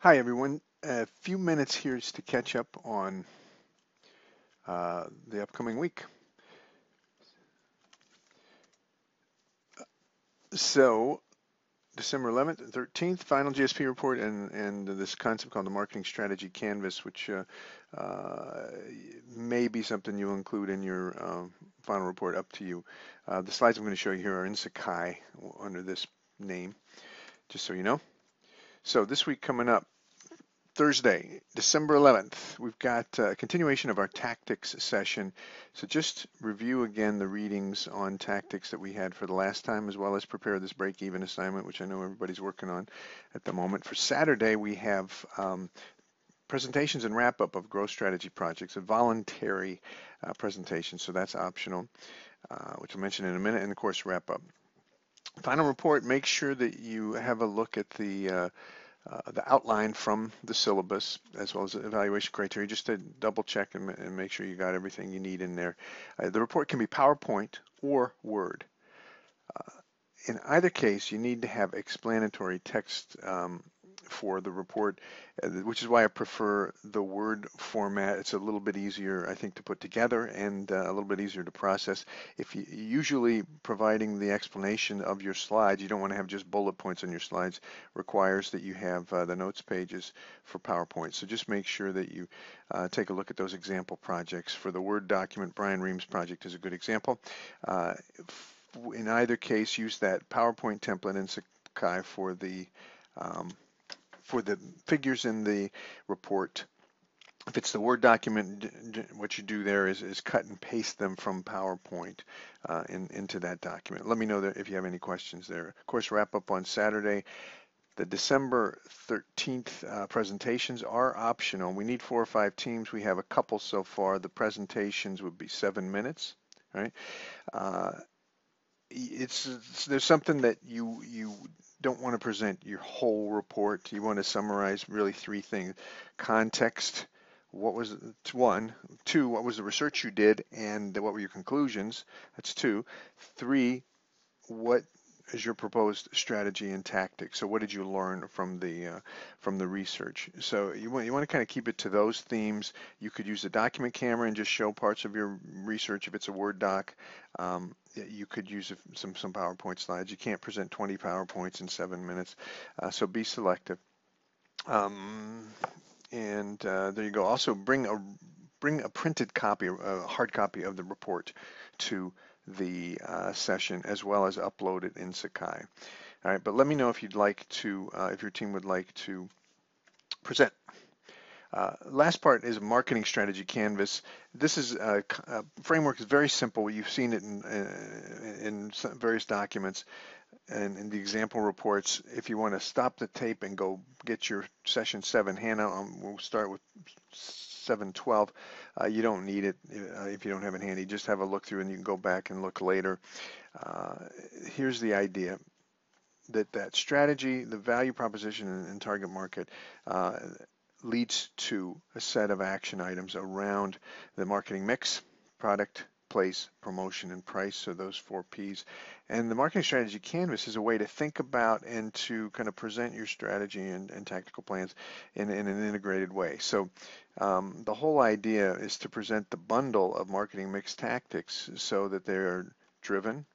Hi, everyone. A few minutes here just to catch up on the upcoming week. So, December 11th and 13th, final GSP report and this concept called the Marketing Strategy Canvas, which uh, may be something you'll include in your final report, up to you. The slides I'm going to show you here are in Sakai under this name, just so you know. So, this week coming up, Thursday, December 11th, we've got a continuation of our tactics session. So just review again the readings on tactics that we had for the last time, as well as prepare this break-even assignment, which I know everybody's working on at the moment. For Saturday, we have presentations and wrap-up of growth strategy projects, a voluntary presentation, so that's optional, which I'll mention in a minute, and of course, wrap-up. Final report, make sure that you have a look at the outline from the syllabus, as well as the evaluation criteria, just to double check and make sure you got everything you need in there. The report can be PowerPoint or Word. In either case, you need to have explanatory text for the report, which is why I prefer the Word format. It's a little bit easier, I think, to put together and a little bit easier to process. If you usually providing the explanation of your slides, you don't want to have just bullet points on your slides, requires that you have the notes pages for PowerPoint. So just make sure that you take a look at those example projects. For the Word document, Brian Ream's project is a good example. In either case, use that PowerPoint template in Sakai um, for the figures in the report. If it's the Word document, what you do there is cut and paste them from PowerPoint into that document. Let me know if you have any questions there. Of course, wrap up on Saturday. The December 13th presentations are optional. We need 4 or 5 teams. We have a couple so far. The presentations would be 7 minutes, right? Uh, there's something that you don't want to present your whole report. You want to summarize really 3 things: context, what was one, 2, what was the research you did, and what were your conclusions? That's 2. 3, what is your proposed strategy and tactics? So what did you learn from the research? So you want to kind of keep it to those themes. You could use a document camera and just show parts of your research if it's a Word doc. You could use some PowerPoint slides. You can't present 20 PowerPoints in 7 minutes, so be selective. And there you go. Also bring a printed copy, a hard copy of the report to the session, as well as upload it in Sakai. All right, but let me know if you'd like to, if your team would like to present. Last part is marketing strategy canvas. This is a framework is very simple. You've seen it in various documents and in the example reports. If you want to stop the tape and go get your session 7 handout, we'll start with 712. You don't need it if you don't have it handy. Just have a look through and you can go back and look later. Here's the idea. That strategy, the value proposition and target market leads to a set of action items around the marketing mix, product, place, promotion, and price, so those 4 Ps. And the marketing strategy canvas is a way to think about and to kind of present your strategy and tactical plans in an integrated way. So the whole idea is to present the bundle of marketing mix tactics so that they're driven,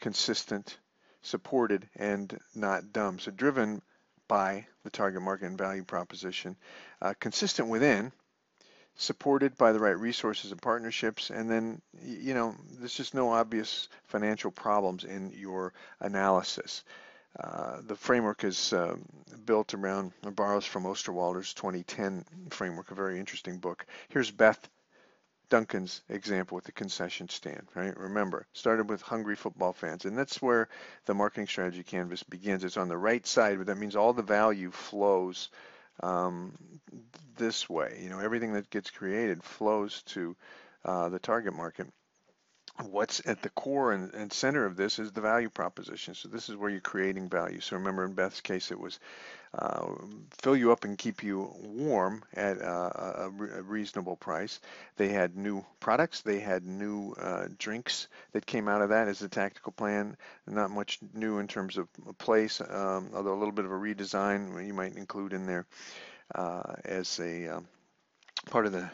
consistent, supported, and not dumb. So driven by the target market and value proposition, consistent within, supported by the right resources and partnerships, and then, there's just no obvious financial problems in your analysis. The framework is built around, or borrows from Osterwalder's 2010 framework, a very interesting book. Here's Beth Duncan's example with the concession stand, right? Remember, started with hungry football fans, and that's where the marketing strategy canvas begins. It's on the right side, but that means all the value flows this way. Everything that gets created flows to the target market. what's at the core and center of this is the value proposition. So this is where you're creating value. So remember, in Beth's case, it was uh, fill you up and keep you warm at a reasonable price. They had new products. They had new drinks that came out of that as a tactical plan. Not much new in terms of place, although a little bit of a redesign you might include in there as a part of the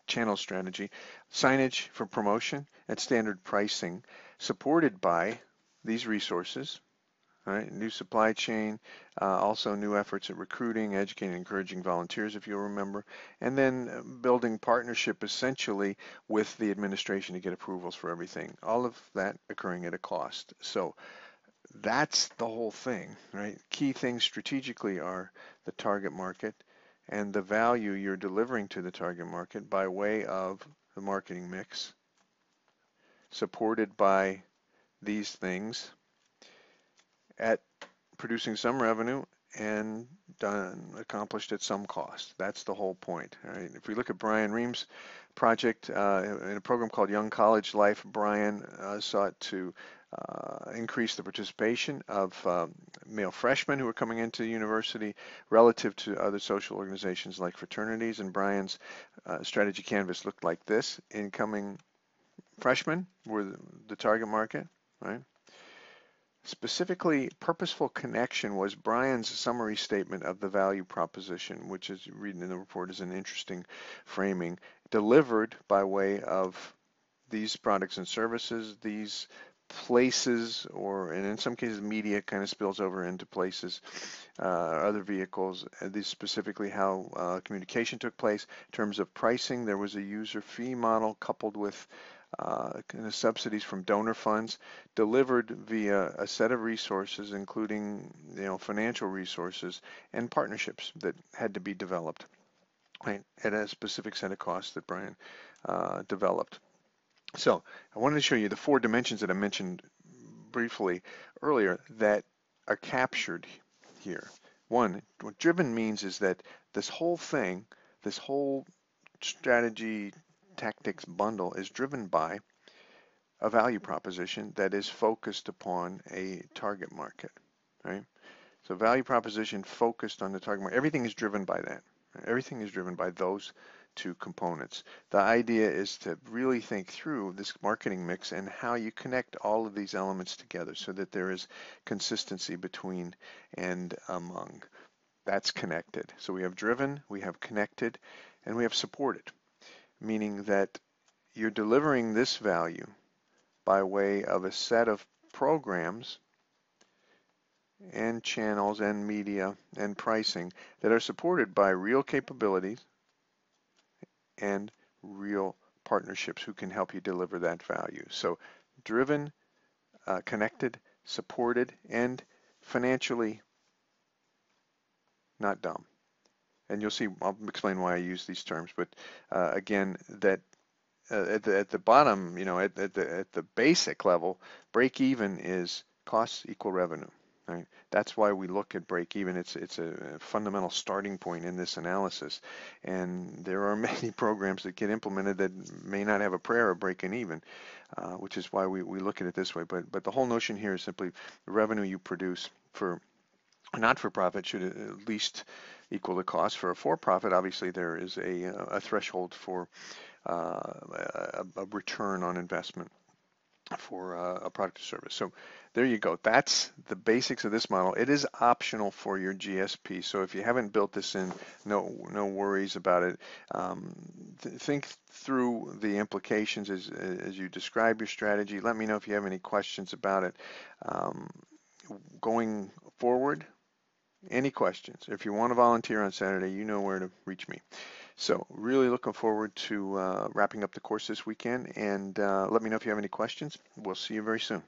channel strategy. Signage for promotion at standard pricing, supported by these resources. Right, new supply chain, also new efforts at recruiting, educating, encouraging volunteers, if you'll remember, and then building partnership essentially with the administration to get approvals for everything. All of that occurring at a cost. So that's the whole thing, right? Key things strategically are the target market and the value you're delivering to the target market by way of the marketing mix, supported by these things at producing some revenue and accomplished at some cost. That's the whole point. Right? If we look at Brian Ream's project in a program called Young College Life, Brian sought to increase the participation of male freshmen who are coming into the university relative to other social organizations like fraternities. And Brian's strategy canvas looked like this. Incoming freshmen were the target market, right? Specifically, purposeful connection was Brian's summary statement of the value proposition, which is reading in the report is an interesting framing, delivered by way of these products and services, these places, and in some cases media kind of spills over into places, other vehicles. These specifically how communication took place. In terms of pricing, there was a user fee model coupled with kind of subsidies from donor funds delivered via a set of resources, including financial resources and partnerships that had to be developed, right, at a specific set of costs that Brian developed. So I wanted to show you the four dimensions that I mentioned briefly earlier that are captured here. One, what driven means is that this whole thing, this whole strategy tactics bundle is driven by a value proposition that is focused upon a target market, right? So value proposition focused on the target market. Everything is driven by that. Everything is driven by those two components. The idea is to really think through this marketing mix and how you connect all of these elements together so that there is consistency between and among. That's connected. So we have driven, we have connected, and we have supported, meaning that you're delivering this value by way of a set of programs and channels and media and pricing that are supported by real capabilities and real partnerships who can help you deliver that value. So driven, connected, supported, and financially not dumb. And you'll see, I'll explain why I use these terms, but again, that at the bottom, at the basic level, break even is costs equal revenue. Right? That's why we look at break even. It's a fundamental starting point in this analysis, and there are many programs that get implemented that may not have a prayer of breaking even, which is why we look at it this way. But the whole notion here is simply the revenue you produce for not-for-profit should at least equal the cost. For a for-profit, obviously there is a threshold for a return on investment for a product or service. So there you go. That's the basics of this model. It is optional for your GSP. So if you haven't built this in, no worries about it. Think through the implications as you describe your strategy. Let me know if you have any questions about it. Going forward, any questions? If you want to volunteer on Saturday, you know where to reach me. So really looking forward to wrapping up the course this weekend, and let me know if you have any questions. We'll see you very soon.